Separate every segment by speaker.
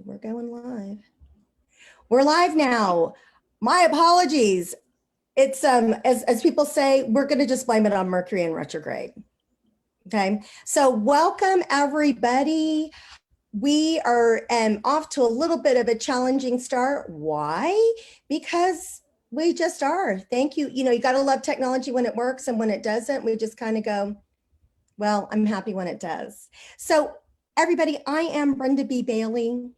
Speaker 1: we're going live. We're live now. My apologies. It's as people say, we're going to just blame it on Mercury in retrograde. Okay, so welcome everybody. We are off to a little bit of a challenging start. Why? Because we just are. Thank you. You know, you got to love technology when it works, and when it doesn't, we just kind of go, well, I'm happy when it does. So everybody, I am Brenda B. Bailey,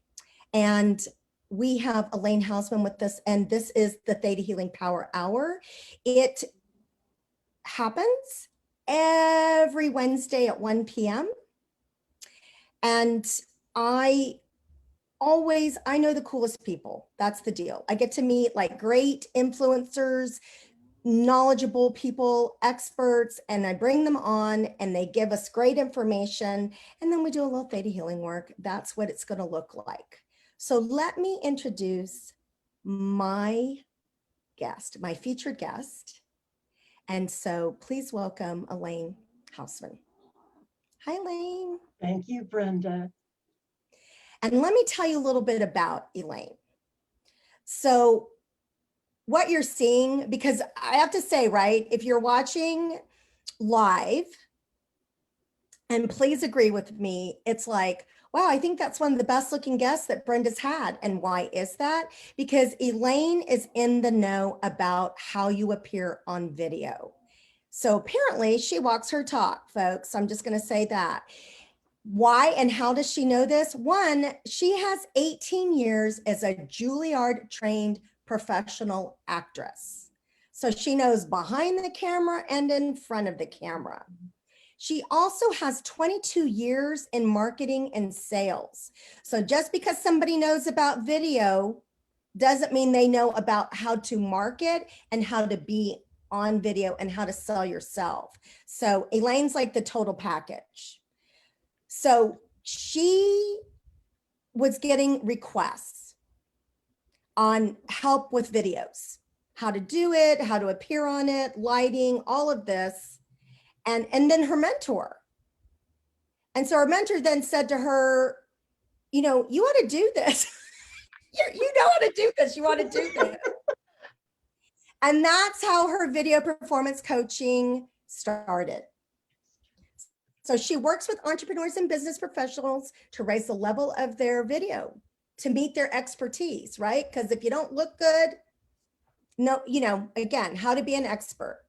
Speaker 1: and we have Elaine Hausman with us, and this is the Theta Healing Power Hour. It happens every Wednesday at 1 p.m. And I know the coolest people. That's the deal. I get to meet like great influencers, knowledgeable people, experts, and I bring them on and they give us great information. And then we do a little theta healing work. That's what it's going to look like. So let me introduce my guest, my featured guest. And so please welcome Elaine Hausman. Hi, Elaine.
Speaker 2: Thank you, Brenda.
Speaker 1: And let me tell you a little bit about Elaine. So what you're seeing, because I have to say, right, if you're watching live, and please agree with me, it's like, wow, I think that's one of the best looking guests that Brenda's had. And why is that? Because Elaine is in the know about how you appear on video. So apparently she walks her talk, folks. I'm just going to say that. Why and how does she know this? One, she has 18 years as a Juilliard trained professional actress. So she knows behind the camera and in front of the camera. She also has 22 years in marketing and sales. So just because somebody knows about video doesn't mean they know about how to market and how to be on video and how to sell yourself. So Elaine's like the total package. So she was getting requests on help with videos, how to do it, how to appear on it, lighting, all of this. And then her mentor. And so her mentor then said to her, you know, you ought to do this. you know how to do this. You ought to do this. And that's how her video performance coaching started. So she works with entrepreneurs and business professionals to raise the level of their video, to meet their expertise, right? Because if you don't look good, no, you know, again, how to be an expert.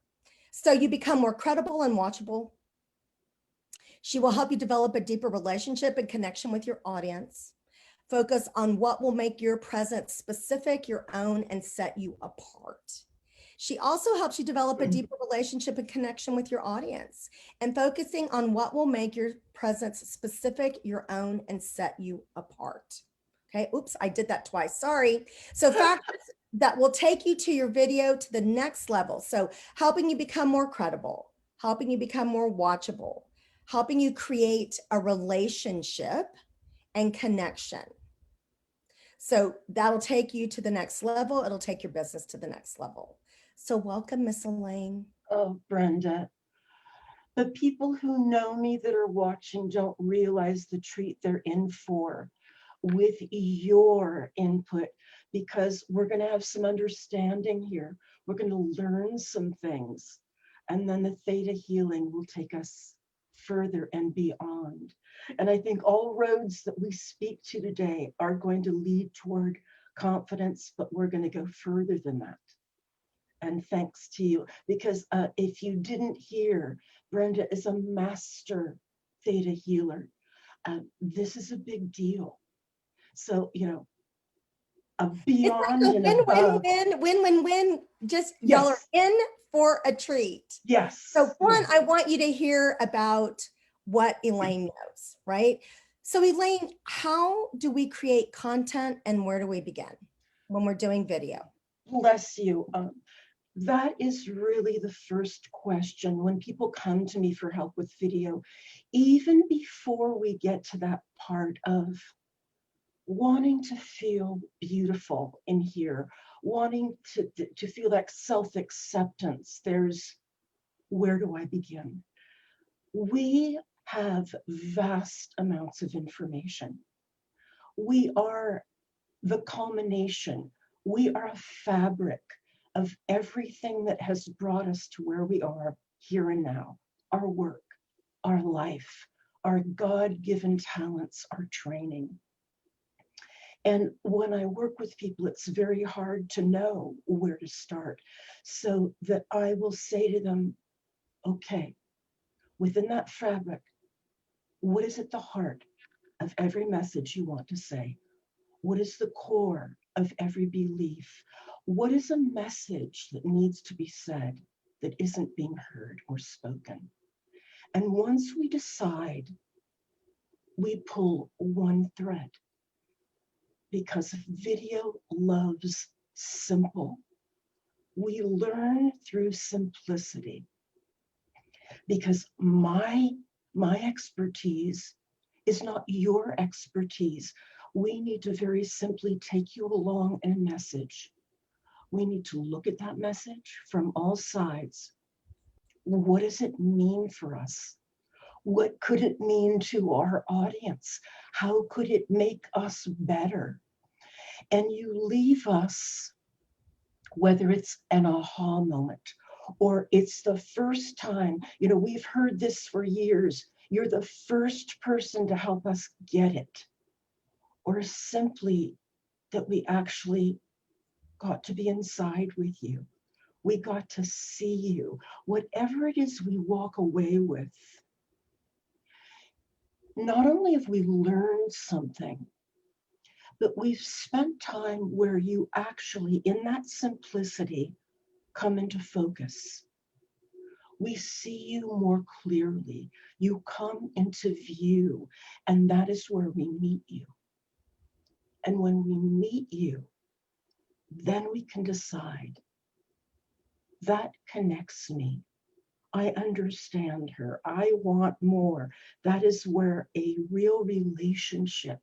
Speaker 1: So you become more credible and watchable. She will help you develop a deeper relationship and connection with your audience. Focus on what will make your presence specific, your own, and set you apart. She also helps you develop a deeper relationship and connection with your audience, and focusing on what will make your presence specific, your own, and set you apart. Okay, oops, I did that twice, sorry. So factors that will take you to your video to the next level. So helping you become more credible, helping you become more watchable, helping you create a relationship and connection. So that'll take you to the next level. It'll take your business to the next level. So welcome, Miss Elaine.
Speaker 2: Oh, Brenda. The people who know me that are watching don't realize the treat they're in for with your input, because we're going to have some understanding here. We're going to learn some things, and then the Theta Healing will take us further and beyond. And I think all roads that we speak to today are going to lead toward confidence, but we're going to go further than that. And thanks to you, because if you didn't hear, Brenda is a master Theta healer. This is a big deal. So, you know, beyond
Speaker 1: it's like a win-win-win. Just
Speaker 2: yes.
Speaker 1: Y'all are in for a treat.
Speaker 2: Yes.
Speaker 1: So one,
Speaker 2: yes.
Speaker 1: I want you to hear about what Elaine knows, right? So Elaine, how do we create content and where do we begin when we're doing video?
Speaker 2: Bless you. That is really the first question when people come to me for help with video, even before we get to that part of wanting to feel beautiful in here, wanting to feel that self-acceptance. There's, where do I begin? We have vast amounts of information. We are the culmination. We are a fabric of everything that has brought us to where we are here and now. Our work, our life, our God-given talents, our training. And when I work with people, it's very hard to know where to start. So that I will say to them, okay, within that fabric, what is at the heart of every message you want to say? What is the core of every belief? What is a message that needs to be said that isn't being heard or spoken? And once we decide, we pull one thread, because video loves simple. We learn through simplicity, because my expertise is not your expertise. We need to very simply take you along in a message. We need to look at that message from all sides. What does it mean for us? What could it mean to our audience? How could it make us better? And you leave us, whether it's an aha moment or it's the first time, we've heard this for years, you're the first person to help us get it, or simply that we actually got to be inside with you. We got to see you. Whatever it is we walk away with, not only have we learned something, but we've spent time where you actually, in that simplicity, come into focus. We see you more clearly. You come into view, and that is where we meet you. And when we meet you, then we can decide, that connects me. I understand her. I want more. That is where a real relationship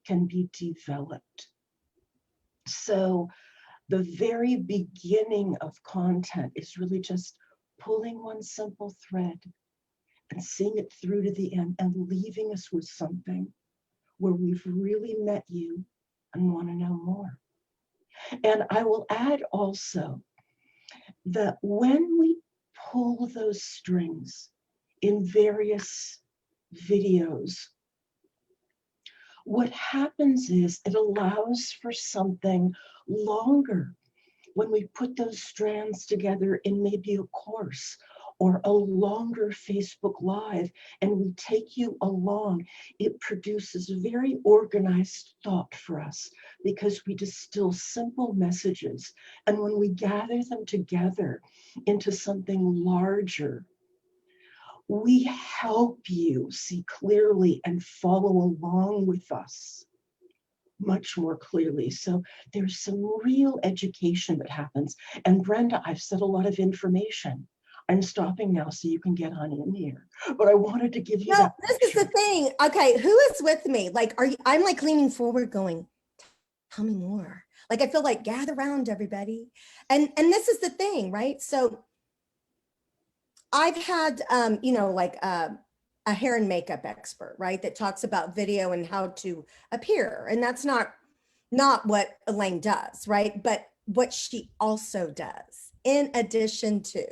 Speaker 2: can be developed. So the very beginning of content is really just pulling one simple thread and seeing it through to the end and leaving us with something where we've really met you and want to know more. And I will add also that when we pull those strings in various videos, what happens is it allows for something longer. When we put those strands together in maybe a course or a longer Facebook Live, and we take you along, it produces very organized thought for us, because we distill simple messages. And when we gather them together into something larger, we help you see clearly and follow along with us much more clearly. So there's some real education that happens. And Brenda, I've said a lot of information. I'm stopping now so you can get on in here. But I wanted to give you
Speaker 1: No,
Speaker 2: that
Speaker 1: this
Speaker 2: picture.
Speaker 1: is the thing. Okay, who is with me? Like, I'm like leaning forward going, tell me more. Like, I feel like gather around, everybody. And this is the thing, right? So I've had, like a hair and makeup expert, right? That talks about video and how to appear. And that's not what Elaine does, right? But what she also does in addition to,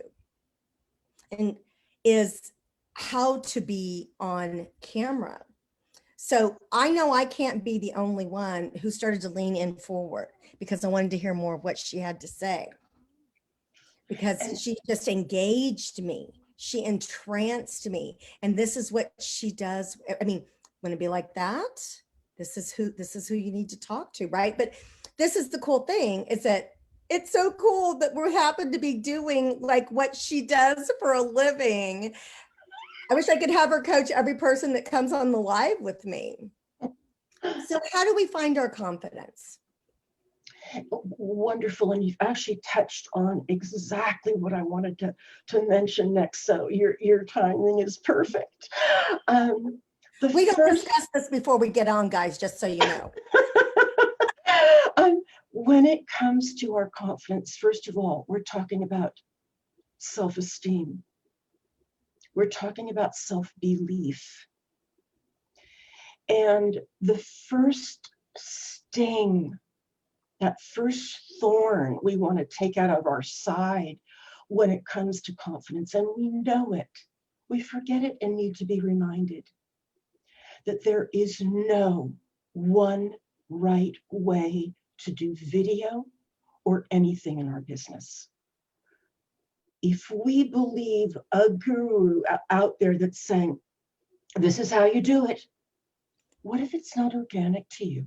Speaker 1: and is how to be on camera. So I know I can't be the only one who started to lean in forward, because I wanted to hear more of what she had to say, because she just engaged me. She entranced me. And this is what she does. I mean, when it be like that, this is who you need to talk to, right? But this is the cool thing, is that it's so cool that we happen to be doing like what she does for a living. I wish I could have her coach every person that comes on the live with me. So how do we find our confidence?
Speaker 2: Wonderful. And you've actually touched on exactly what I wanted to mention next. So your timing is perfect.
Speaker 1: We don't discuss this before we get on, guys, just so you know.
Speaker 2: When it comes to our confidence, first of all, we're talking about self-esteem. We're talking about self-belief. And the first sting, that first thorn we want to take out of our side when it comes to confidence, and we know it. We forget it and need to be reminded that there is no one right way to do video or anything in our business. If we believe a guru out there that's saying, this is how you do it, what if it's not organic to you?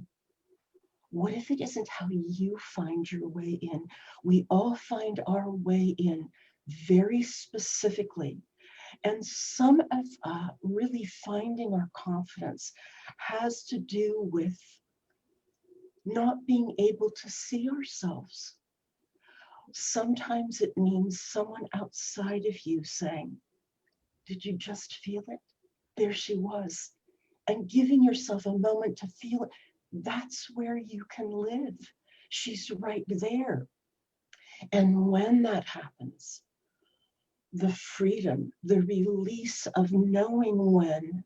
Speaker 2: What if it isn't how you find your way in? We all find our way in very specifically. And some of really finding our confidence has to do with not being able to see ourselves. Sometimes it means someone outside of you saying, did you just feel it? There she was. And giving yourself a moment to feel it. That's where you can live. She's right there. And when that happens, the freedom, the release of knowing when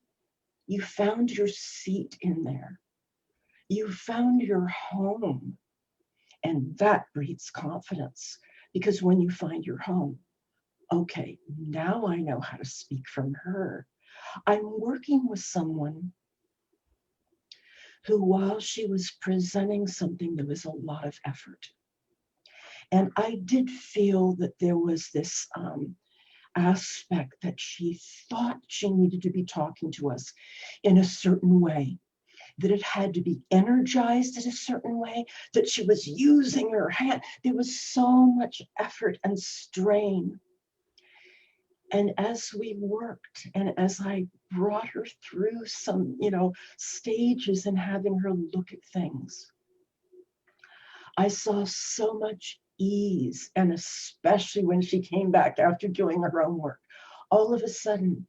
Speaker 2: you found your seat in there, you found your home, and that breeds confidence. Because when you find your home, okay, now I know how to speak from her. I'm working with someone who, while she was presenting something, there was a lot of effort. And I did feel that there was this aspect that she thought she needed to be talking to us in a certain way, that it had to be energized in a certain way, that she was using her hand. There was so much effort and strain. And as we worked, and as I brought her through some, stages and having her look at things, I saw so much ease. And especially when she came back after doing her own work, all of a sudden,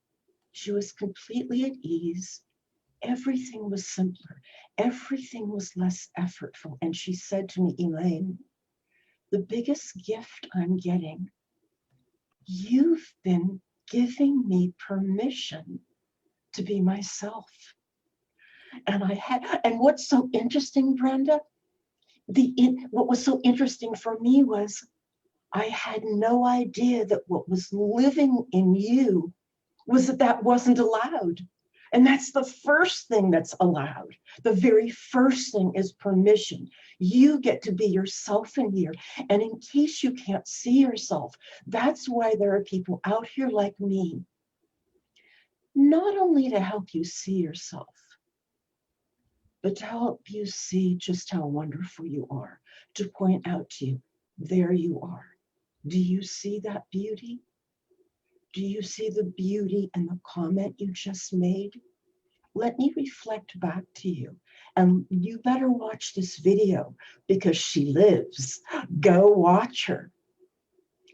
Speaker 2: she was completely at ease. Everything was simpler. Everything was less effortful. And she said to me, Elaine, the biggest gift I'm getting, you've been giving me permission to be myself. And what's so interesting, Brenda, what was so interesting for me was I had no idea that what was living in you was that wasn't allowed. And that's the first thing that's allowed. The very first thing is permission. You get to be yourself in here. And in case you can't see yourself, that's why there are people out here like me, not only to help you see yourself, but to help you see just how wonderful you are, to point out to you, there you are. Do you see that beauty? Do you see the beauty in the comment you just made? Let me reflect back to you. And you better watch this video because she lives. Go watch her.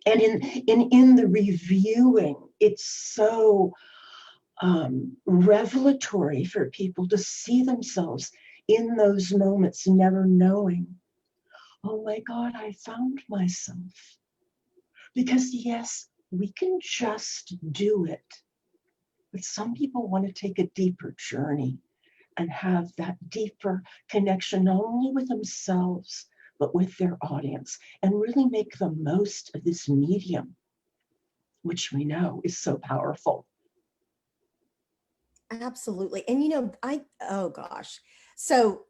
Speaker 2: And in the reviewing, it's so revelatory for people to see themselves in those moments, never knowing, oh my God, I found myself. Because yes, we can just do it. But some people want to take a deeper journey and have that deeper connection, not only with themselves, but with their audience, and really make the most of this medium, which we know is so powerful.
Speaker 1: Absolutely. And oh gosh. So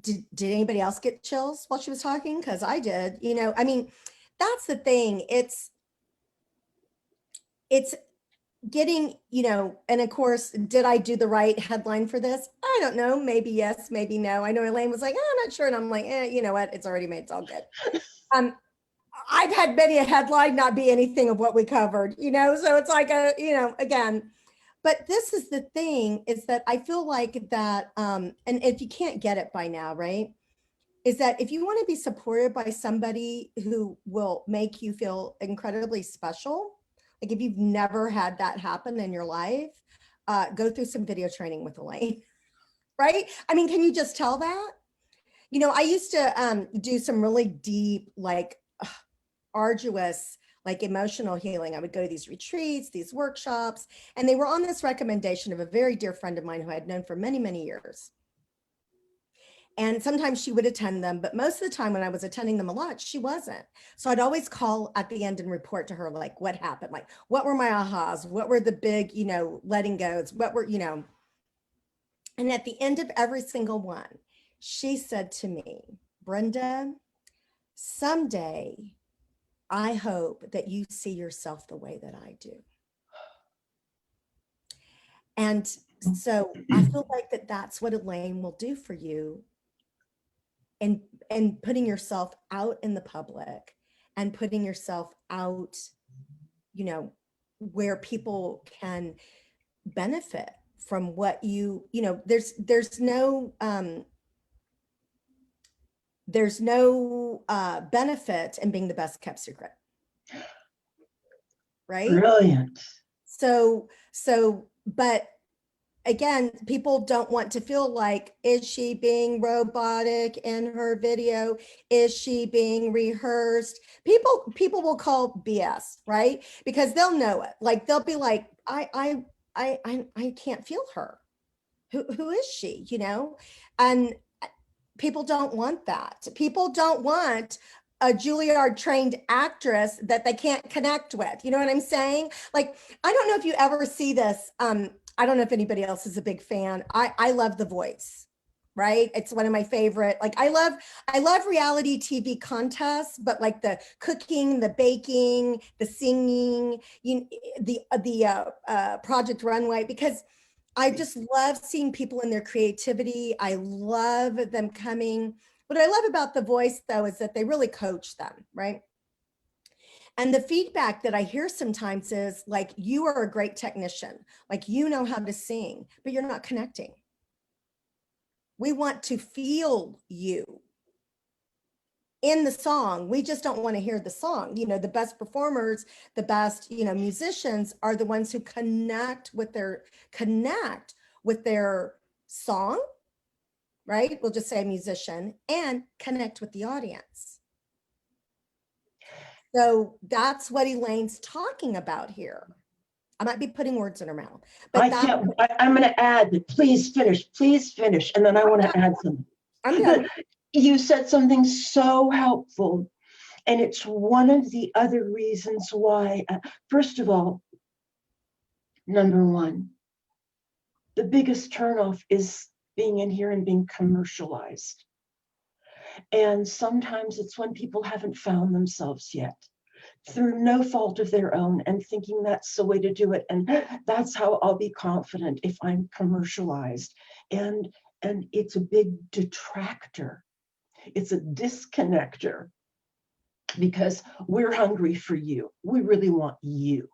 Speaker 1: did anybody else get chills while she was talking? Because I did. That's the thing. It's getting, and of course, did I do the right headline for this? I don't know. Maybe yes, maybe no. I know Elaine was like, I'm not sure. And I'm like, you know what? It's already made. It's all good. I've had many a headline not be anything of what we covered, so it's like again, but this is the thing, is that I feel like that, and if you can't get it by now, right, is that if you want to be supported by somebody who will make you feel incredibly special, like if you've never had that happen in your life, go through some video training with Elaine, right? I mean, can you just tell that? I used to do some really deep, like arduous, like emotional healing. I would go to these retreats, these workshops, and they were on this recommendation of a very dear friend of mine who I had known for many, many years. And sometimes she would attend them, but most of the time when I was attending them a lot, she wasn't. So I'd always call at the end and report to her, like, what happened? Like, what were my ahas? What were the big, letting goes? What were, and at the end of every single one, she said to me, Brenda, someday I hope that you see yourself the way that I do. And so I feel like that's what Elaine will do for you, and putting yourself out in the public and putting yourself out, where people can benefit from what there's no benefit in being the best kept secret, right?
Speaker 2: Brilliant.
Speaker 1: But again, people don't want to feel like, is she being robotic in her video? Is she being rehearsed? People will call BS, right? Because they'll know it. Like, they'll be like, I can't feel her. Who is she? And people don't want that. People don't want a Juilliard trained actress that they can't connect with. You know what I'm saying? Like, I don't know if you ever see this. I don't know if anybody else is a big fan. I love The Voice, right? It's one of my favorite. Like, I love reality TV contests, but like the cooking, the baking, the singing, the Project Runway, because I just love seeing people in their creativity. I love them coming. What I love about The Voice, though, is that they really coach them, right? And the feedback that I hear sometimes is like, you are a great technician, like, you know how to sing, but you're not connecting. We want to feel you in the song. We just don't want to hear the song. The best performers, the best, musicians are the ones who connect with their song, right? We'll just say a musician, and connect with the audience. So that's what Elaine's talking about here. I might be putting words in her mouth, but
Speaker 2: I'm going to add that. Please finish. And then I want to add something.
Speaker 1: I'm done.
Speaker 2: You said something so helpful. And it's one of the other reasons why, first of all, number one, the biggest turnoff is being in here and being commercialized. And sometimes it's when people haven't found themselves yet, through no fault of their own, and thinking that's the way to do it. And that's how I'll be confident if I'm commercialized. And it's a big detractor. It's a disconnector, because we're hungry for you. We really want you.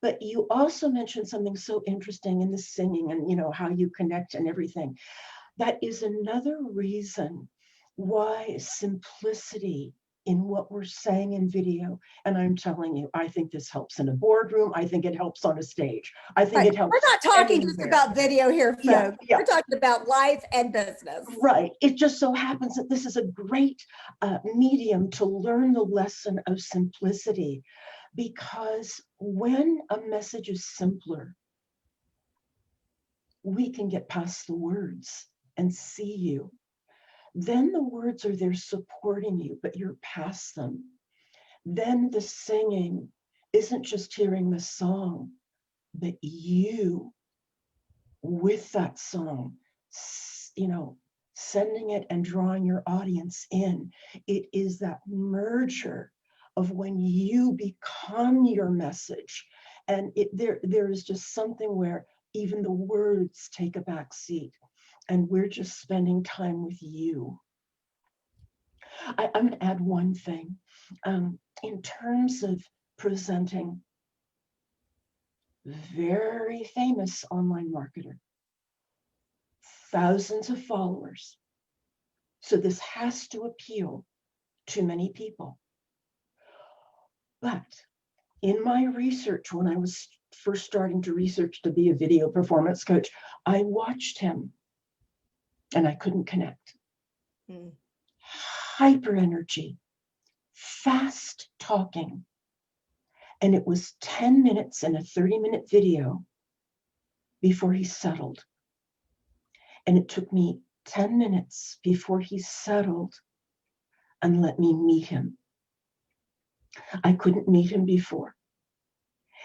Speaker 2: But you also mentioned something so interesting in the singing and how you connect and everything. That is another reason why simplicity in what we're saying in video. And I'm telling you, I think this helps in a boardroom. I think it helps on a stage. I think it helps.
Speaker 1: We're not talking just about video here, folks.
Speaker 2: Yeah.
Speaker 1: We're talking about life and business.
Speaker 2: Right. It just so happens that this is a great medium to learn the lesson of simplicity, because when a message is simpler, we can get past the words and see you. Then the words are there supporting you, but you're past them. Then the singing isn't just hearing the song, but you with that song, sending it and drawing your audience in. It is that merger of when you become your message. And there is just something where even the words take a back seat, and we're just spending time with you. I'm going to add one thing. In terms of presenting, very famous online marketer, thousands of followers. So this has to appeal to many people. But in my research, when I was first starting to research to be a video performance coach, I watched him and I couldn't connect. Hyper energy, fast talking. And it was 10 minutes in a 30-minute video before he settled. And it took me 10 minutes before he settled and let me meet him. I couldn't meet him before.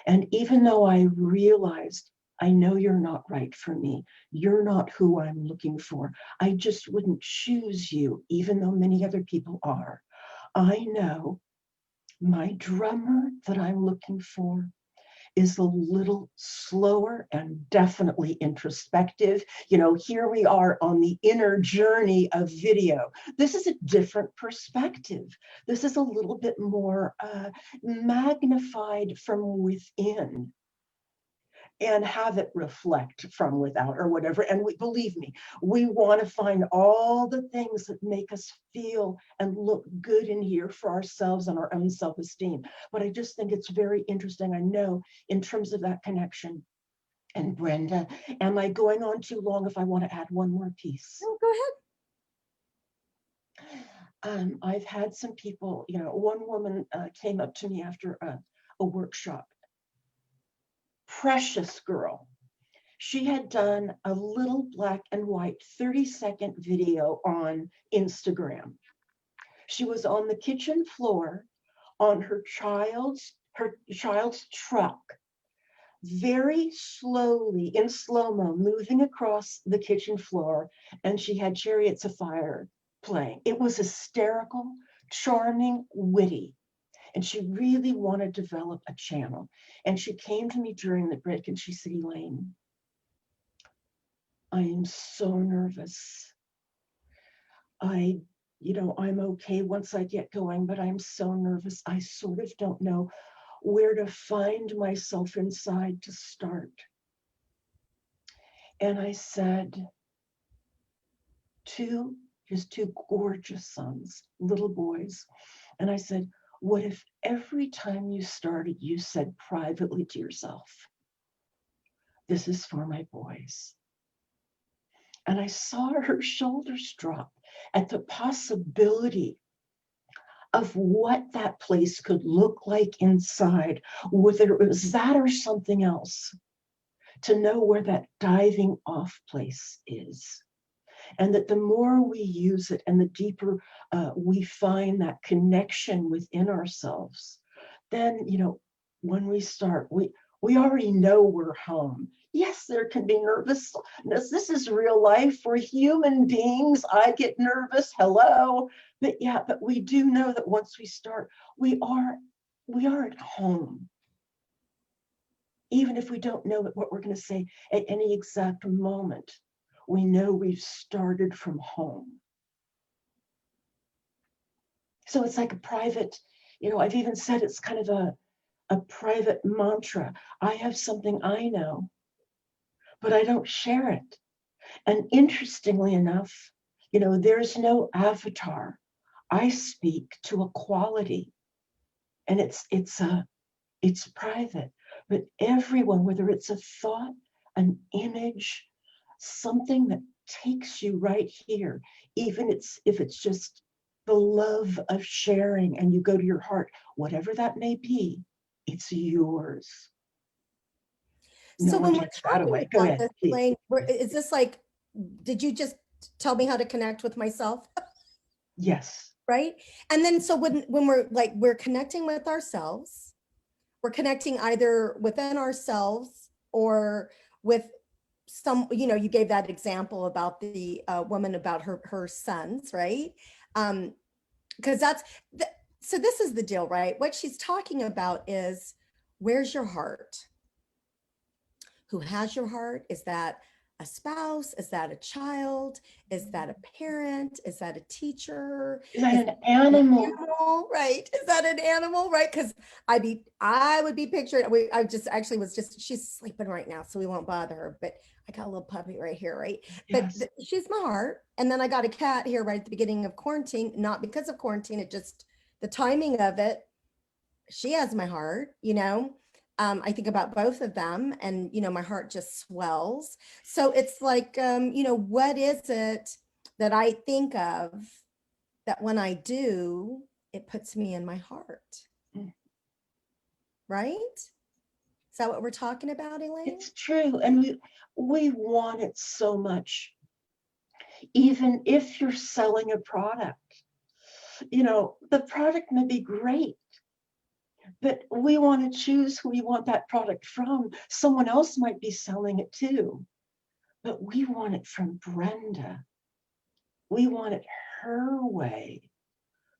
Speaker 2: And even though I realized, I know you're not right for me, you're not who I'm looking for, I just wouldn't choose you, even though many other people are. I know my drummer that I'm looking for is a little slower and definitely introspective. You know, here we are on the inner journey of video. This is a different perspective. This is a little bit more magnified from within and have it reflect from without or whatever. And believe me, we want to find all the things that make us feel and look good in here for ourselves and our own self-esteem. But I just think it's very interesting. I know in terms of that connection. And Brenda, am I going on too long if I want to add one more piece?
Speaker 1: No, go ahead.
Speaker 2: I've had some people, you know, one woman came up to me after a workshop. Precious girl. She had done a little black and white 30-second video on Instagram. She was on the kitchen floor on her child's truck, very slowly in slow-mo, moving across the kitchen floor, and she had Chariots of Fire playing. It was hysterical, charming, witty. And she really wanted to develop a channel. And she came to me during the break and she said, Elaine, I am so nervous. I'm okay once I get going, but I'm so nervous. I sort of don't know where to find myself inside to start. And I said, his two gorgeous sons, little boys. And I said, what if every time you started, you said privately to yourself, this is for my boys. And I saw her shoulders drop at the possibility of what that place could look like inside, whether it was that or something else, to know where that diving off place is. And that the more we use it and the deeper we find that connection within ourselves, then, you know, when we start, we already know we're home. Yes, there can be nervousness. This is real life. We're human beings. I get nervous. Hello. But yeah, but we do know that once we start, we are at home. Even if we don't know what we're going to say at any exact moment, we know we've started from home. So it's like a private, you know, I've even said it's kind of a private mantra. I have something I know, but I don't share it. And interestingly enough, you know, there's no avatar. I speak to a quality, and it's private. But everyone, whether it's a thought, an image, something that takes you right here, even if it's just the love of sharing and you go to your heart, whatever that may be, it's yours.
Speaker 1: So
Speaker 2: No one
Speaker 1: when we're
Speaker 2: takes that
Speaker 1: talking
Speaker 2: away. Go
Speaker 1: about
Speaker 2: ahead,
Speaker 1: this,
Speaker 2: please.
Speaker 1: Elaine, is this like, did you just tell me how to connect with myself?
Speaker 2: Yes.
Speaker 1: Right? And then so when we're connecting with ourselves, we're connecting either within ourselves or with some, you know, you gave that example about the woman about her sons, right? Because so this is the deal, right? What she's talking about is, where's your heart? Who has your heart? Is that a spouse? Is that a child? Is that a parent? Is that a teacher?
Speaker 2: Is that an animal?
Speaker 1: Right? Is that an animal? Right? Because I would be picturing. I just actually was just. She's sleeping right now, so we won't bother her. But I got a little puppy right here, right?
Speaker 2: Yes.
Speaker 1: But she's my heart, and then I got a cat here right at the beginning of quarantine. Not because of quarantine, it just the timing of it. She has my heart, you know. I think about both of them, and you know, my heart just swells. So it's like, you know, what is it that I think of that when I do, it puts me in my heart, right? Is that what we're talking about, Elaine?
Speaker 2: It's true. And we want it so much. Even if you're selling a product, you know, the product may be great, but we want to choose who we want that product from. Someone else might be selling it too, but we want it from Brenda. We want it her way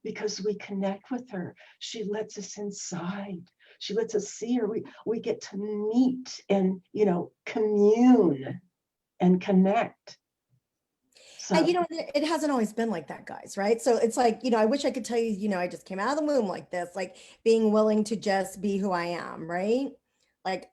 Speaker 2: because we connect with her. She lets us inside. She lets us see her. We get to meet and, you know, commune and connect. So,
Speaker 1: And you know, it hasn't always been like that, guys, right? So it's like, you know, I wish I could tell you, you know, I just came out of the womb like this, like being willing to just be who I am, right? Like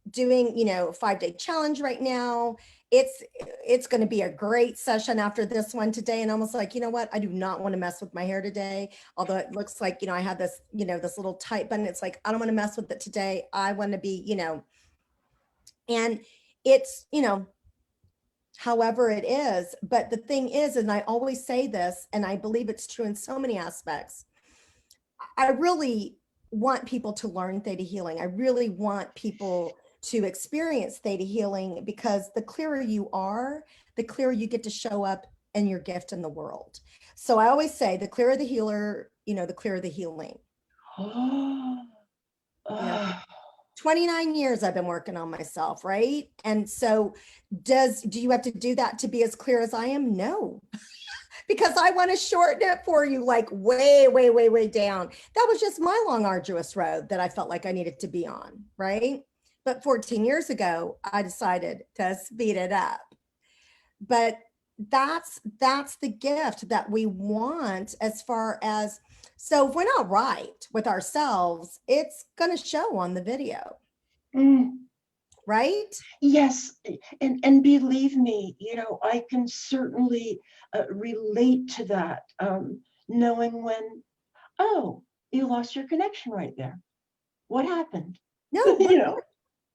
Speaker 1: doing, you know, 5-day challenge right now. It's going to be a great session after this one today. And almost like, you know what? I do not want to mess with my hair today. Although it looks like, you know, I have this, you know, this little tight bun. It's like, I don't want to mess with it today. I want to be, you know, and it's, you know, however it is. But the thing is, and I always say this, and I believe it's true in so many aspects, I really want people to learn theta healing. I really want people to experience theta healing, because the clearer you are, the clearer you get to show up in your gift in the world. So I always say the clearer the healer, you know, the clearer the healing.
Speaker 2: oh,
Speaker 1: You know,
Speaker 2: oh.
Speaker 1: 29 years I've been working on myself, right? And so do you have to do that to be as clear as I am? No. Because I want to shorten it for you, like way, way, way, way down. That was just my long, arduous road that I felt like I needed to be on, right? But 14 years ago, I decided to speed it up. But that's the gift that we want, as far as, so if we're not right with ourselves, it's going to show on the video,
Speaker 2: Mm.
Speaker 1: right?
Speaker 2: Yes, and believe me, you know, I can certainly relate to that, knowing when, oh, you lost your connection right there. What happened?
Speaker 1: No,
Speaker 2: You know?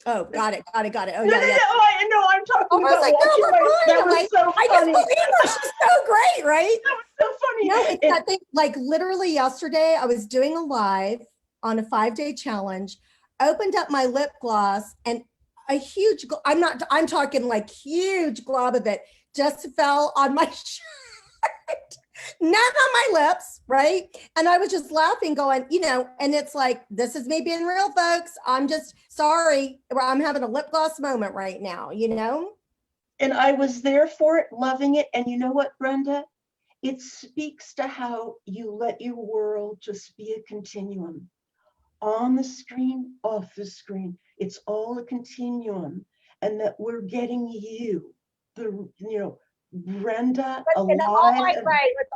Speaker 1: oh, got it, got it, got it. Oh,
Speaker 2: No, no,
Speaker 1: yeah,
Speaker 2: no,
Speaker 1: yeah.
Speaker 2: I know, I'm
Speaker 1: Oh,
Speaker 2: talking
Speaker 1: I was
Speaker 2: about
Speaker 1: like, no,
Speaker 2: watching
Speaker 1: we're
Speaker 2: my,
Speaker 1: fine.
Speaker 2: that
Speaker 1: I'm
Speaker 2: was
Speaker 1: like,
Speaker 2: so
Speaker 1: I just
Speaker 2: funny.
Speaker 1: believe her. She's so great, right?
Speaker 2: That was so funny.
Speaker 1: No, it's that thing. Like literally yesterday, I was doing a live on a 5-day challenge, opened up my lip gloss, and a huge, I'm talking like huge glob of it just fell on my shirt, not on my lips, right? And I was just laughing, going, you know, and it's like, this is me being real, folks. I'm just sorry. I'm having a lip gloss moment right now, you know?
Speaker 2: And I was there for it, loving it. And you know what, Brenda? It speaks to how you let your world just be a continuum. On the screen, off the screen. It's all a continuum. And that we're getting you, the, you know, Brenda
Speaker 1: And all
Speaker 2: alive.
Speaker 1: right, right, with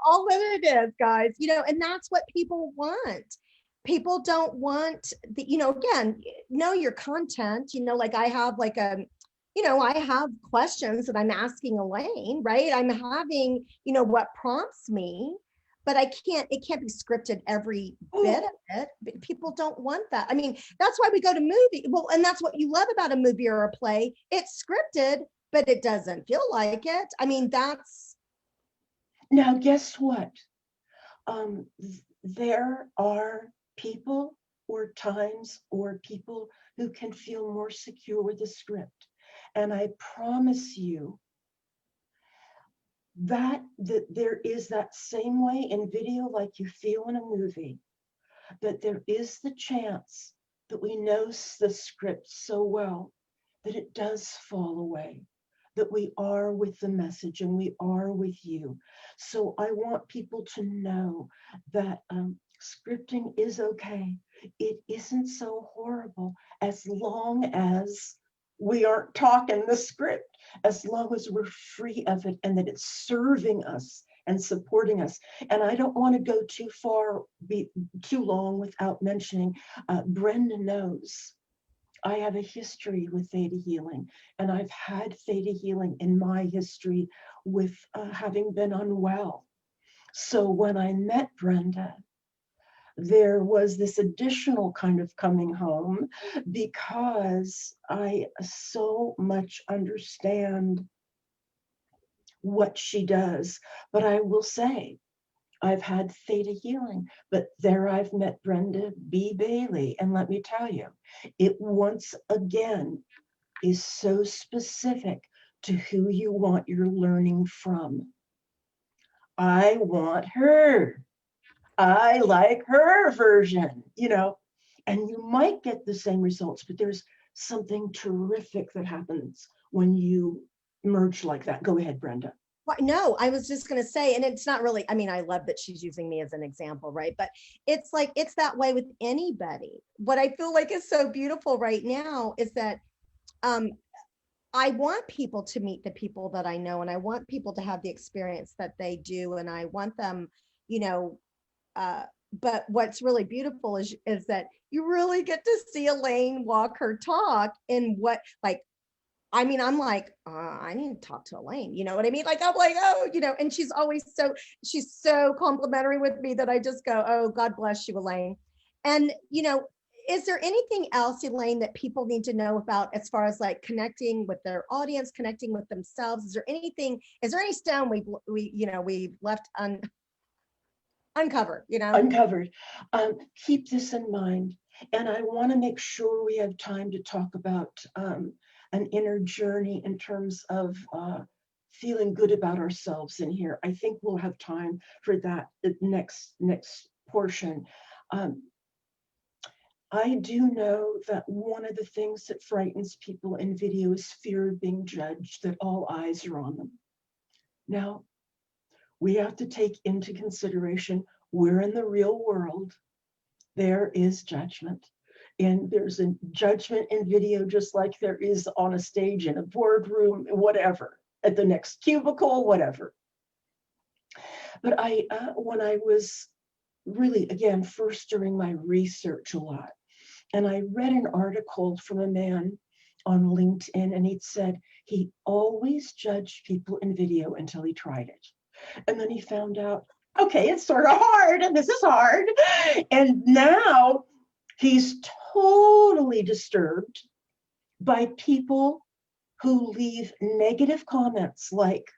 Speaker 1: all that it is, guys, you know, and that's what people want. People don't want the, you know, again, know your content, you know, like I have like a, you know, I have questions that I'm asking Elaine, right? I'm having, you know, what prompts me, but it can't be scripted every bit of it. People don't want that. I mean, that's why we go to movie. Well, and that's what you love about a movie or a play. It's scripted, but it doesn't feel like it. I mean, that's.
Speaker 2: Now, guess what? There are people or times or people who can feel more secure with the script. And I promise you that there is that same way in video like you feel in a movie, that there is the chance that we know the script so well that it does fall away, that we are with the message and we are with you. So I want people to know that scripting is okay. It isn't so horrible as long as we aren't talking the script, as long as we're free of it and that it's serving us and supporting us. And I don't want to go too far, be too long without mentioning, Brenda knows I have a history with theta healing, and I've had theta healing in my history with having been unwell. So when I met Brenda, there was this additional kind of coming home because I so much understand what she does. But I will say, I've had theta healing, but there I've met Brenda B. Bailey. And let me tell you, it once again is so specific to who you want your learning from. I want her. I like her version, you know, and you might get the same results, but there's something terrific that happens when you merge like that. Go ahead, Brenda.
Speaker 1: Well, no, I was just going to say, and it's not really, I mean, I love that she's using me as an example, right? But it's like, it's that way with anybody. What I feel like is so beautiful right now is that I want people to meet the people that I know, and I want people to have the experience that they do. And I want them, you know, uh, but what's really beautiful is that you really get to see Elaine walk her talk in what, like, I mean, I'm like, I need to talk to Elaine. You know what I mean? Like, I'm like, oh, you know, and she's so complimentary with me that I just go, oh, God bless you, Elaine. And, you know, is there anything else, Elaine, that people need to know about as far as like connecting with their audience, connecting with themselves? Is there any stone we've left uncovered, you know?
Speaker 2: Uncovered. Keep this in mind. And I want to make sure we have time to talk about an inner journey in terms of feeling good about ourselves in here. I think we'll have time for that next portion. I do know that one of the things that frightens people in video is fear of being judged, that all eyes are on them. Now, we have to take into consideration we're in the real world. There is judgment. And there's a judgment in video just like there is on a stage, in a boardroom, whatever, at the next cubicle, whatever. But when I was really, again, first doing my research a lot, and I read an article from a man on LinkedIn, and he'd said he always judged people in video until he tried it. And then he found out, okay, it's sort of hard, and this is hard. And now he's totally disturbed by people who leave negative comments like,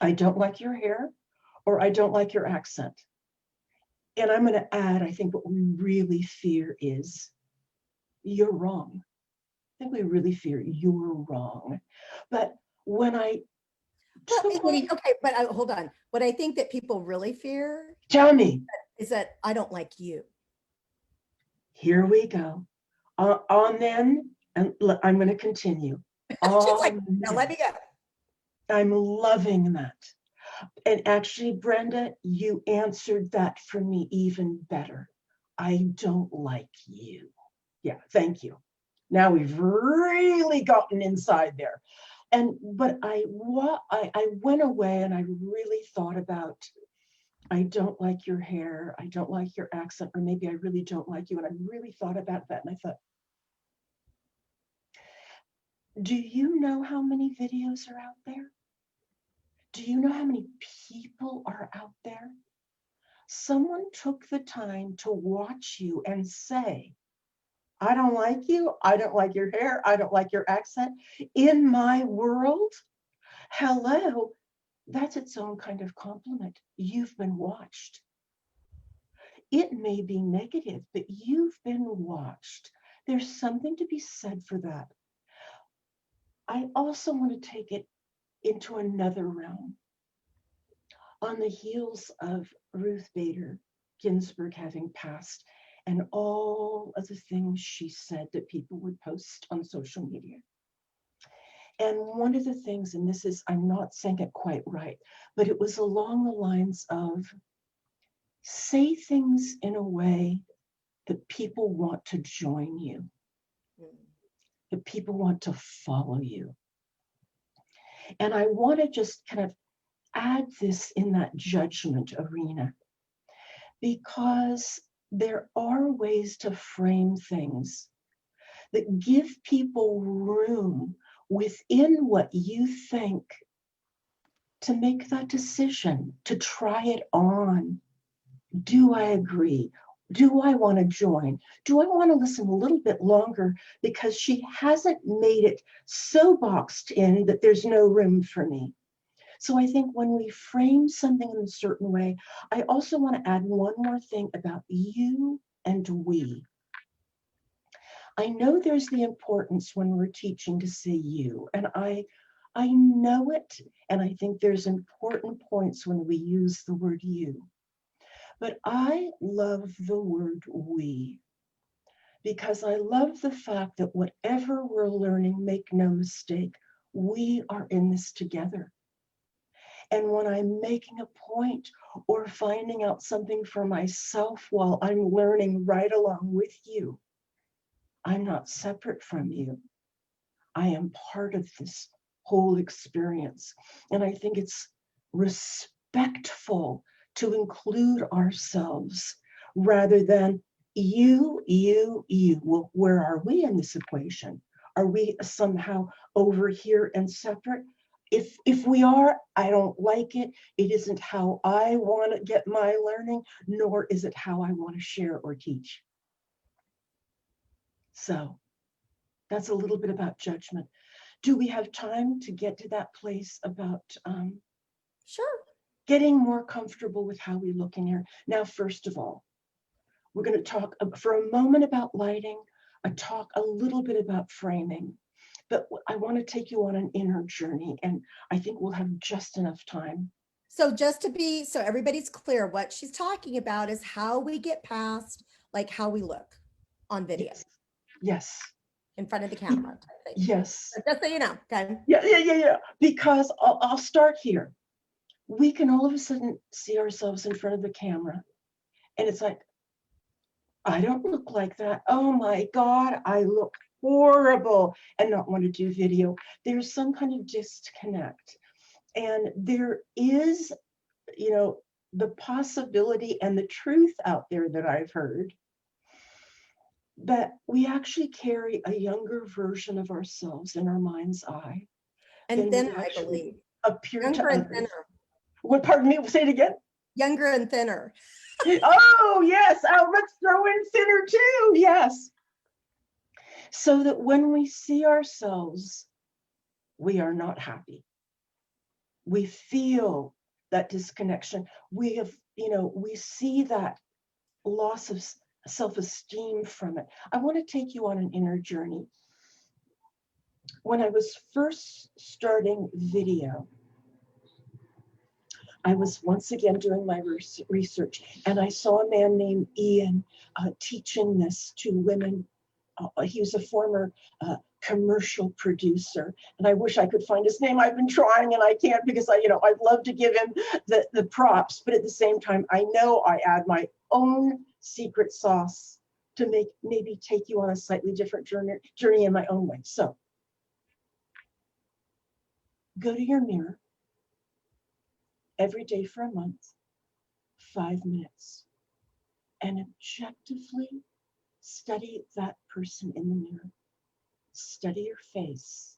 Speaker 2: I don't like your hair, or I don't like your accent. And I'm going to add, I think what we really fear is, you're wrong. I think we really fear you're wrong. But when I
Speaker 1: Well, Elaine, okay, but hold on. What I think that people really fear
Speaker 2: tell me,
Speaker 1: is that I don't like you.
Speaker 2: here we go. Amen. And I'm going to continue.
Speaker 1: She's like, now let me go.
Speaker 2: I'm loving that. And actually, Brenda, you answered that for me even better. I don't like you. Yeah, thank you. Now we've really gotten inside there. But I went away and I really thought about, I don't like your hair, I don't like your accent, or maybe I really don't like you. And I really thought about that. And I thought, do you know how many videos are out there? Do you know how many people are out there? Someone took the time to watch you and say, I don't like you, I don't like your hair, I don't like your accent. In my world, hello, that's its own kind of compliment. You've been watched. It may be negative, but you've been watched. There's something to be said for that. I also want to take it into another realm. On the heels of Ruth Bader Ginsburg having passed, and all of the things she said that people would post on social media. And one of the things, and this is, I'm not saying it quite right, but it was along the lines of, say things in a way that people want to join you, that people want to follow you. And I want to just kind of add this in that judgment arena, because there are ways to frame things that give people room within what you think to make that decision, to try it on. Do I agree? Do I want to join? Do I want to listen a little bit longer because she hasn't made it so boxed in that there's no room for me? So I think when we frame something in a certain way, I also want to add one more thing about you and we. I know there's the importance when we're teaching to say you, and I I know it, and I think there's important points when we use the word you. But I love the word we, because I love the fact that whatever we're learning, make no mistake, we are in this together. And when I'm making a point or finding out something for myself while I'm learning right along with you, I'm not separate from you. I am part of this whole experience. And I think it's respectful to include ourselves rather than you. Well, where are we in this equation? Are we somehow over here and separate? If we are, I don't like it. It isn't how I want to get my learning, nor is it how I want to share or teach. So that's a little bit about judgment. Do we have time to get to that place about
Speaker 1: Sure.
Speaker 2: getting more comfortable with how we look in here? Now, first of all, we're going to talk for a moment about lighting, talk a little bit about framing, but I want to take you on an inner journey, and I think we'll have just enough time.
Speaker 1: So just to be, so everybody's clear, what she's talking about is how we get past like how we look on video.
Speaker 2: Yes.
Speaker 1: In front of the camera type thing.
Speaker 2: Yes.
Speaker 1: So just so you know, okay?
Speaker 2: Yeah. Because I'll start here. We can all of a sudden see ourselves in front of the camera, and it's like, I don't look like that. Oh my God, I look horrible, and not want to do video. There's some kind of disconnect. And there is, the possibility and the truth out there that I've heard that we actually carry a younger version of ourselves in our mind's eye.
Speaker 1: And thinner, I believe.
Speaker 2: Appear
Speaker 1: younger
Speaker 2: to
Speaker 1: and
Speaker 2: others.
Speaker 1: thinner.
Speaker 2: What, pardon me, say it again.
Speaker 1: Younger and thinner.
Speaker 2: Oh, yes. Oh, let's throw in thinner too. Yes. So that when we see ourselves, we are not happy. We feel that disconnection. We have, we see that loss of self-esteem from it. I want to take you on an inner journey. When I was first starting video, I was once again doing my research, and I saw a man named Ian teaching this to women. He was a former commercial producer, and I wish I could find his name. I've been trying and I can't, because I'd love to give him the props, but at the same time, I know I add my own secret sauce to maybe take you on a slightly different journey in my own way. So go to your mirror every day for a month, 5 minutes, and objectively study that person in the mirror. Study your face.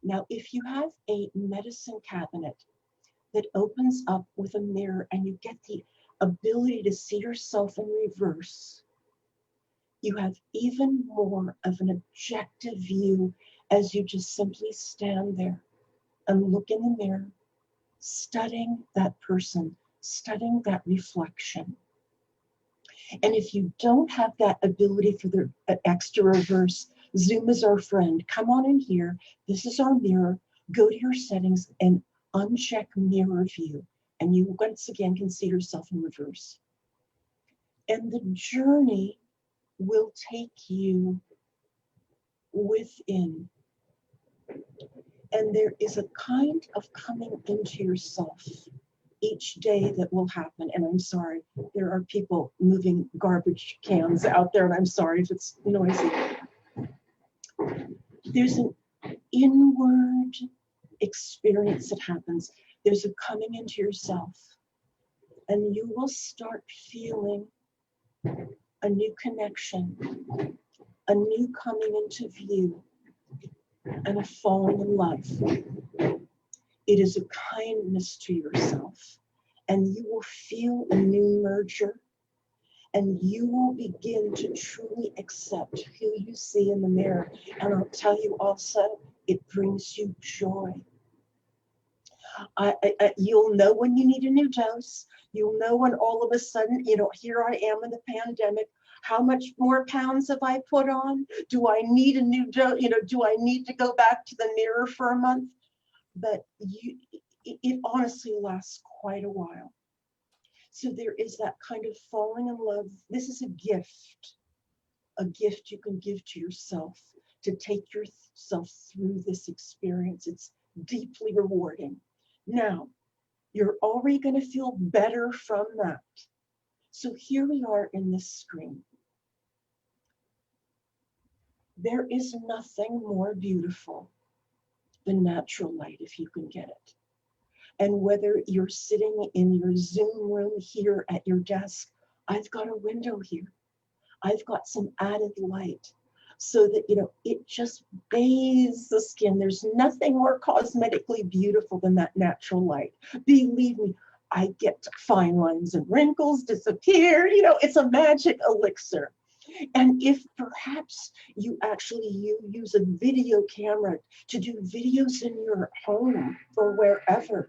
Speaker 2: Now, if you have a medicine cabinet that opens up with a mirror and you get the ability to see yourself in reverse, you have even more of an objective view as you just simply stand there and look in the mirror, studying that person, studying that reflection. And if you don't have that ability for the extra reverse, Zoom is our friend. Come on in here. This is our mirror. Go to your settings and uncheck mirror view. And you once again can see yourself in reverse. And the journey will take you within. And there is a kind of coming into yourself each day that will happen. And I'm sorry, there are people moving garbage cans out there, and I'm sorry if it's noisy. There's an inward experience that happens. There's a coming into yourself, and you will start feeling a new connection, a new coming into view, and a falling in love. It is a kindness to yourself, and you will feel a new merger, and you will begin to truly accept who you see in the mirror. And I'll tell you also, it brings you joy. You'll know when you need a new dose. You'll know when all of a sudden, here I am in the pandemic. How much more pounds have I put on? Do I need a new, do I need to go back to the mirror for a month? But it honestly lasts quite a while. So there is that kind of falling in love. This is a gift you can give to yourself to take yourself through this experience. It's deeply rewarding. Now, you're already going to feel better from that. So here we are in this screen. There is nothing more beautiful than natural light if you can get it. And whether you're sitting in your Zoom room here at your desk, I've got a window here. I've got some added light so that, it just bathes the skin. There's nothing more cosmetically beautiful than that natural light. Believe me, I get fine lines and wrinkles disappear. It's a magic elixir. And if perhaps you use a video camera to do videos in your home or wherever,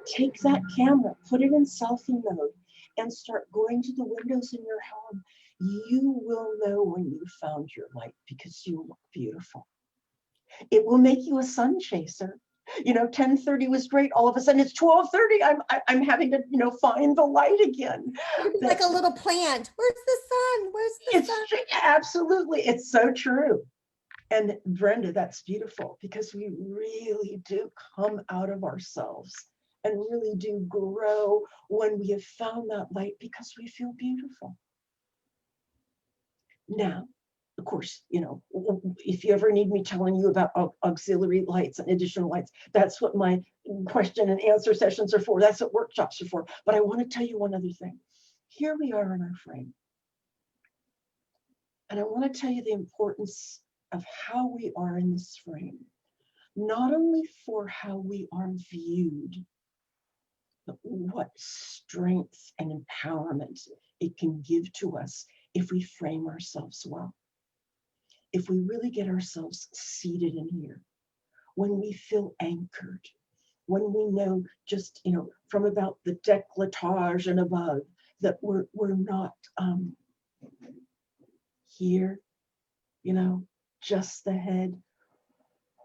Speaker 2: take that camera, put it in selfie mode, and start going to the windows in your home. You will know when you found your light because you look beautiful. It will make you a sun chaser. 10:30 was great. All of a sudden it's 12:30. I'm having to, find the light again.
Speaker 1: Like a little plant. Where's the sun? Where's the sun?
Speaker 2: Absolutely. It's so true. And Brenda, that's beautiful because we really do come out of ourselves and really do grow when we have found that light because we feel beautiful. Now, of course, if you ever need me telling you about auxiliary lights and additional lights, that's what my question and answer sessions are for. That's what workshops are for. But I want to tell you one other thing. Here we are in our frame. And I want to tell you the importance of how we are in this frame, not only for how we are viewed, but what strength and empowerment it can give to us if we frame ourselves well. If we really get ourselves seated in here, when we feel anchored, when we know just, from about the décolletage and above, that we're not here, just the head.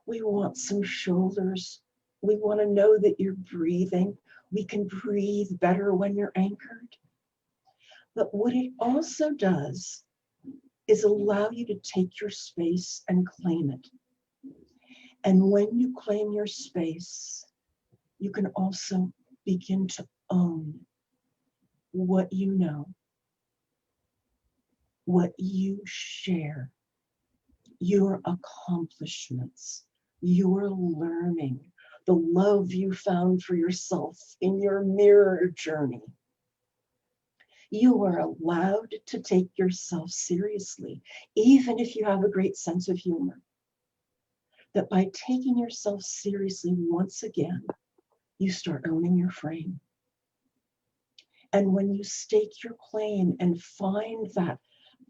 Speaker 2: We want some shoulders. We want to know that you're breathing. We can breathe better when you're anchored. But what it also does is allow you to take your space and claim it. And when you claim your space, you can also begin to own what you know, what you share, your accomplishments, your learning, the love you found for yourself in your mirror journey. You are allowed to take yourself seriously, even if you have a great sense of humor. That by taking yourself seriously once again, you start owning your frame. And when you stake your claim and find that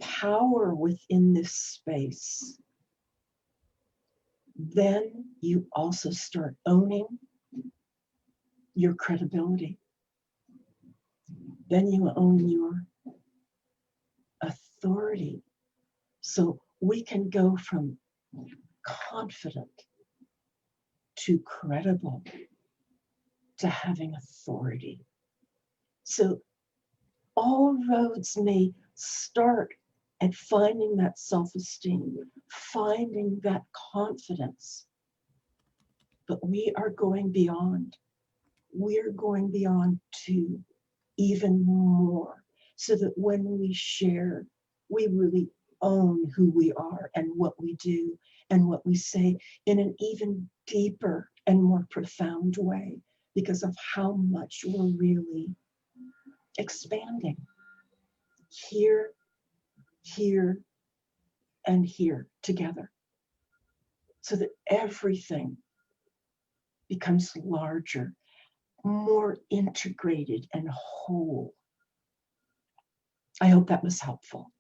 Speaker 2: power within this space, then you also start owning your credibility. Then you own your authority. So we can go from confident to credible to having authority. So all roads may start at finding that self-esteem, finding that confidence. But we are going beyond. We're going beyond to even more, so that when we share, we really own who we are and what we do and what we say in an even deeper and more profound way because of how much we're really expanding here, here, and here together, so that everything becomes larger, more integrated and whole. I hope that was helpful.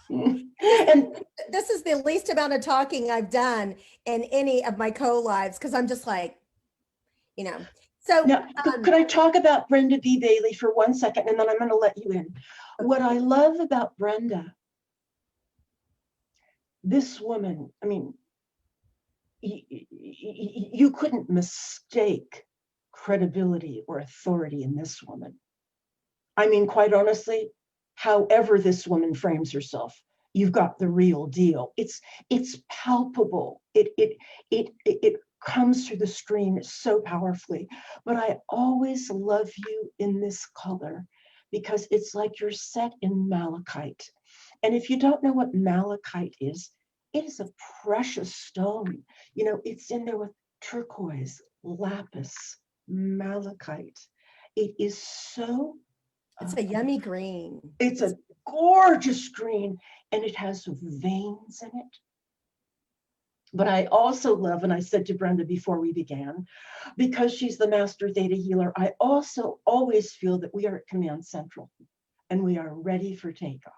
Speaker 1: And this is the least amount of talking I've done in any of my co-lives, because I'm just like, you know. So
Speaker 2: Now, could I talk about Brenda B. Bailey for 1 second, and then I'm going to let you in. What I love about Brenda, this woman, I mean, you couldn't mistake credibility or authority in this woman. I mean, quite honestly, however this woman frames herself, you've got the real deal. It's palpable. It comes through the screen so powerfully. But I always love you in this color because it's like you're set in malachite. And if you don't know what malachite is, it is a precious stone. You know, it's in there with turquoise, lapis, malachite. It is so
Speaker 1: it's a yummy green.
Speaker 2: it's a gorgeous green, and it has veins in it. But I also love, and I said to Brenda before we began, because she's the master theta healer, I also always feel that we are at command central and we are ready for takeoff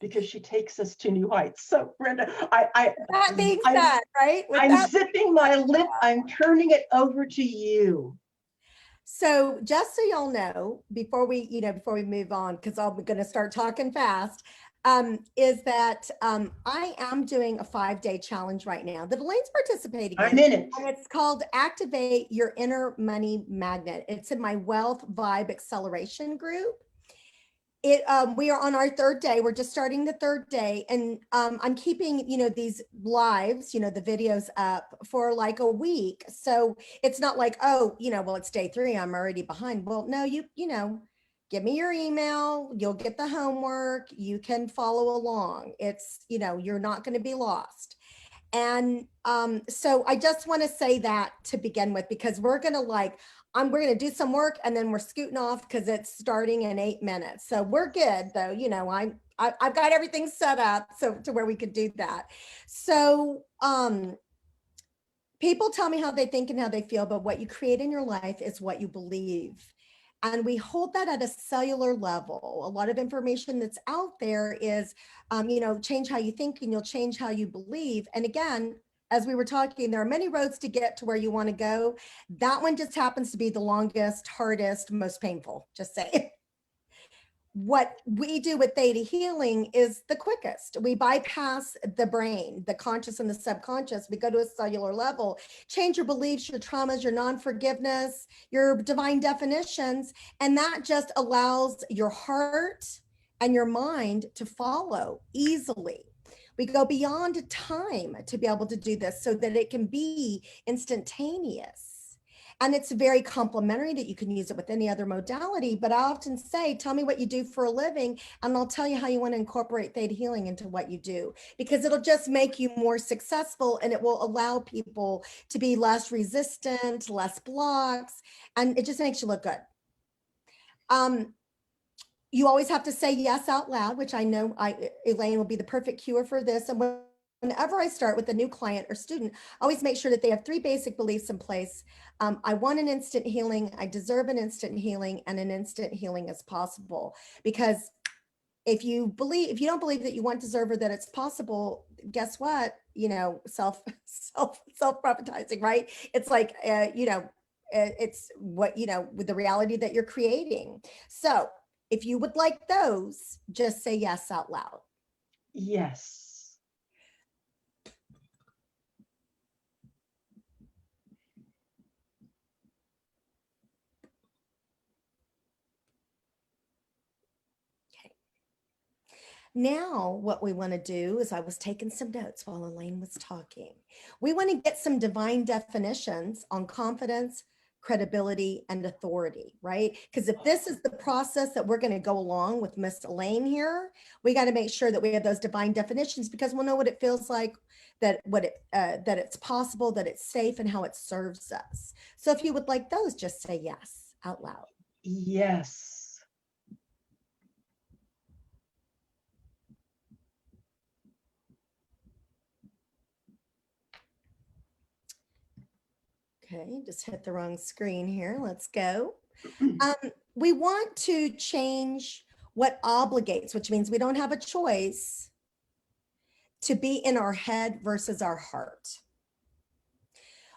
Speaker 2: because she takes us to new heights. So Brenda,
Speaker 1: That being said, right?
Speaker 2: I'm zipping my lip, I'm turning it over to you.
Speaker 1: So just so y'all know, before we move on, because I'm going to start talking fast, is that I am doing a 5-day challenge right now that Elaine's participating in.
Speaker 2: I'm in it.
Speaker 1: And it's called Activate Your Inner Money Magnet. It's in my Wealth Vibe Acceleration group. We are on our 3rd day. We're just starting the 3rd day, and I'm keeping these lives, the videos up for like a week. So it's not like, oh, well, it's day 3, I'm already behind. Well, no, you give me your email, you'll get the homework, you can follow along. It's you're not going to be lost. And so I just want to say that to begin with, because we're going to do some work and then we're scooting off because it's starting in 8 minutes. So we're good though. I've got everything set up so to where we could do that. So people tell me how they think and how they feel, but what you create in your life is what you believe. And we hold that at a cellular level. A lot of information that's out there is, change how you think and you'll change how you believe. And again, as we were talking, there are many roads to get to where you want to go. That one just happens to be the longest, hardest, most painful, just say. What we do with theta healing is the quickest. We bypass the brain, the conscious and the subconscious. We go to a cellular level, change your beliefs, your traumas, your non-forgiveness, your divine definitions. And that just allows your heart and your mind to follow easily. We go beyond time to be able to do this so that it can be instantaneous. And it's very complimentary that you can use it with any other modality. But I often say, tell me what you do for a living, and I'll tell you how you want to incorporate theta healing into what you do, because it'll just make you more successful and it will allow people to be less resistant, less blocks, and it just makes you look good. You always have to say yes out loud, which I know Elaine will be the perfect cure for this. And whenever I start with a new client or student, I always make sure that they have 3 basic beliefs in place. I want an instant healing, I deserve an instant healing, and an instant healing is possible. Because if you don't believe that you want, deserve, or that it's possible, guess what? Self-prophetizing, right? It's like, it's what, with the reality that you're creating. So if you would like those, just say yes out loud.
Speaker 2: Yes.
Speaker 1: Now, what we want to do is, I was taking some notes while Elaine was talking. We want to get some divine definitions on confidence, credibility, and authority, right? Because if this is the process that we're going to go along with Miss Elaine here, we got to make sure that we have those divine definitions, because we'll know what it feels like, that it's possible, that it's safe, and how it serves us. So if you would like those, just say yes out loud.
Speaker 2: Yes.
Speaker 1: Okay, just hit the wrong screen here. Let's go. We want to change what obligates, which means we don't have a choice, to be in our head versus our heart.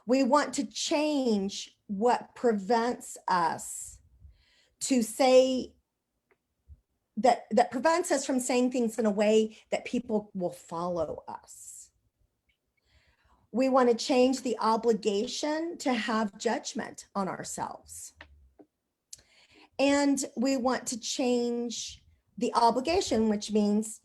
Speaker 1: We want to change what prevents us to say that prevents us from saying things in a way that people will follow us. We want to change the obligation to have judgment on ourselves. And we want to change the obligation, which means,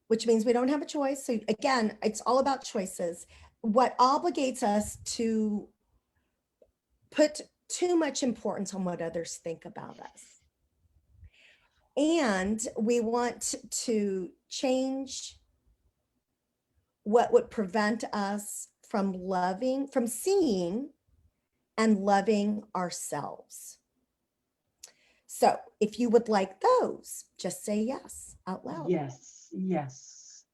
Speaker 1: which means we don't have a choice. So again, it's all about choices. What obligates us to put too much importance on what others think about us. And we want to change what would prevent us from seeing and loving ourselves. So if you would like those, just say yes out loud.
Speaker 2: Yes, yes.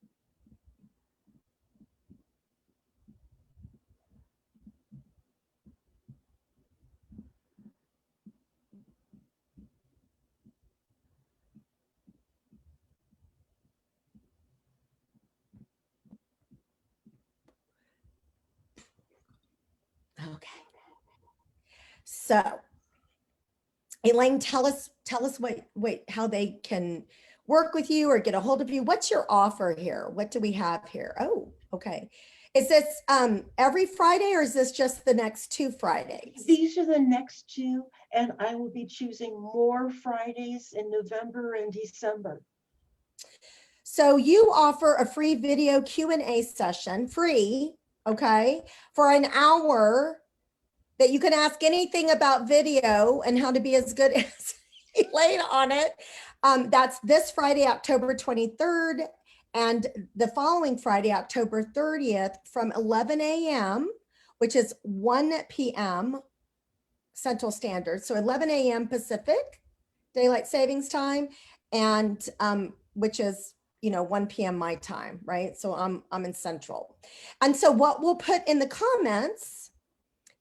Speaker 1: Okay. So Elaine, tell us how they can work with you or get a hold of you. What's your offer here? What do we have here? Oh, okay. Is this every Friday, or is this just the next 2 Fridays?
Speaker 2: These are the next 2, and I will be choosing more Fridays in November and December.
Speaker 1: So you offer a free video Q&A session, free, okay, for an hour that you can ask anything about video and how to be as good as Elaine on it. That's this Friday, October 23rd, and the following Friday, October 30th, from 11 a.m., which is 1 p.m. Central Standard. So 11 a.m. Pacific, Daylight Savings Time, and which is 1 p.m. my time, right? So I'm in Central. And so what we'll put in the comments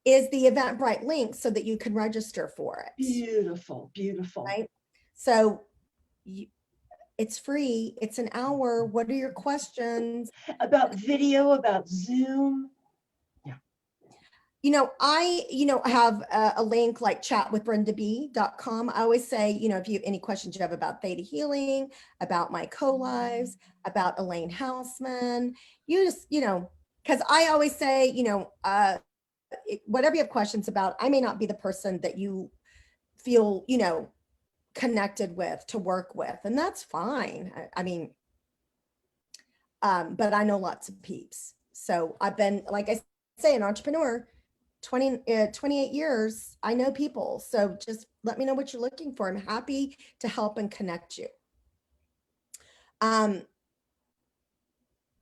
Speaker 1: is the Eventbrite link so that you can register for it.
Speaker 2: Beautiful, beautiful.
Speaker 1: Right? So it's free. It's an hour. What are your questions?
Speaker 2: About video, about Zoom?
Speaker 1: I have a link like chatwithbrendab.com. I always say, if you have any questions you have about Theta Healing, about my co-lives, about Elaine Hausman, you just, because I always say, whatever you have questions about, I may not be the person that you feel, connected with to work with, and that's fine. I mean, but I know lots of peeps. So I've been, like I say, an entrepreneur, 28 years. I know people. So just let me know what you're looking for. I'm happy to help and connect you.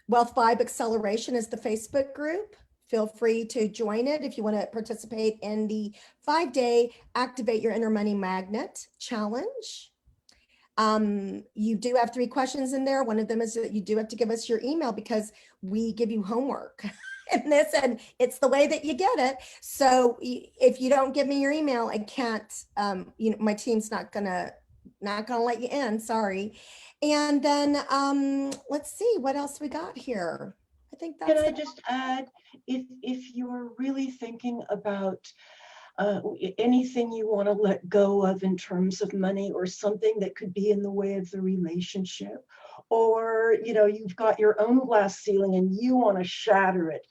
Speaker 1: Wealth Vibe Acceleration is the Facebook group. Feel free to join it if you want to participate in the 5-day Activate Your Inner Money Magnet Challenge. You do have 3 questions in there. One of them is that you do have to give us your email because we give you homework in this, and it's the way that you get it. So if you don't give me your email, I can't, my team's not gonna let you in, sorry. And then let's see what else we got here. I think that's
Speaker 2: Can I just add, if you're really thinking about anything you want to let go of in terms of money, or something that could be in the way of the relationship, or you've got your own glass ceiling and you want to shatter it,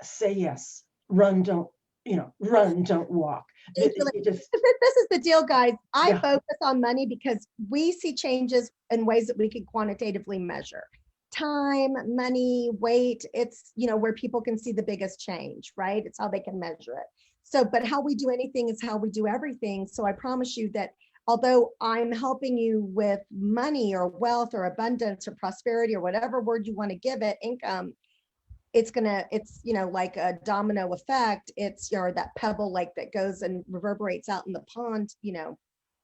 Speaker 2: say yes. Run, don't walk.
Speaker 1: This is the deal, guys. I focus on money because we see changes in ways that we can quantitatively measure. Time, money, weight, it's where people can see the biggest change, right? It's how they can measure it. So, but how we do anything is how we do everything. So I promise you that although I'm helping you with money or wealth or abundance or prosperity or whatever word you want to give it, income, it's like a domino effect. It's that pebble like that goes and reverberates out in the pond,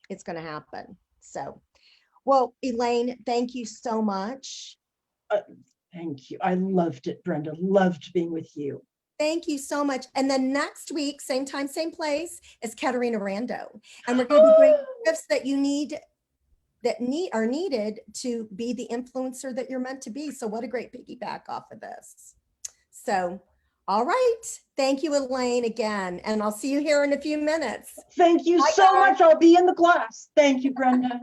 Speaker 1: it's going to happen. So, well, Elaine, thank you so much.
Speaker 2: Thank you. I loved it, Brenda. Loved being with you.
Speaker 1: Thank you so much. And then next week, same time, same place, is Katerina Rando. And we're going to be doing gifts that you need that are needed to be the influencer that you're meant to be. So what a great piggyback off of this. So, all right. Thank you, Elaine, again. And I'll see you here in a few minutes.
Speaker 2: Thank you
Speaker 1: Bye,
Speaker 2: so
Speaker 1: guys.
Speaker 2: much. I'll be in the class. Thank you, Brenda.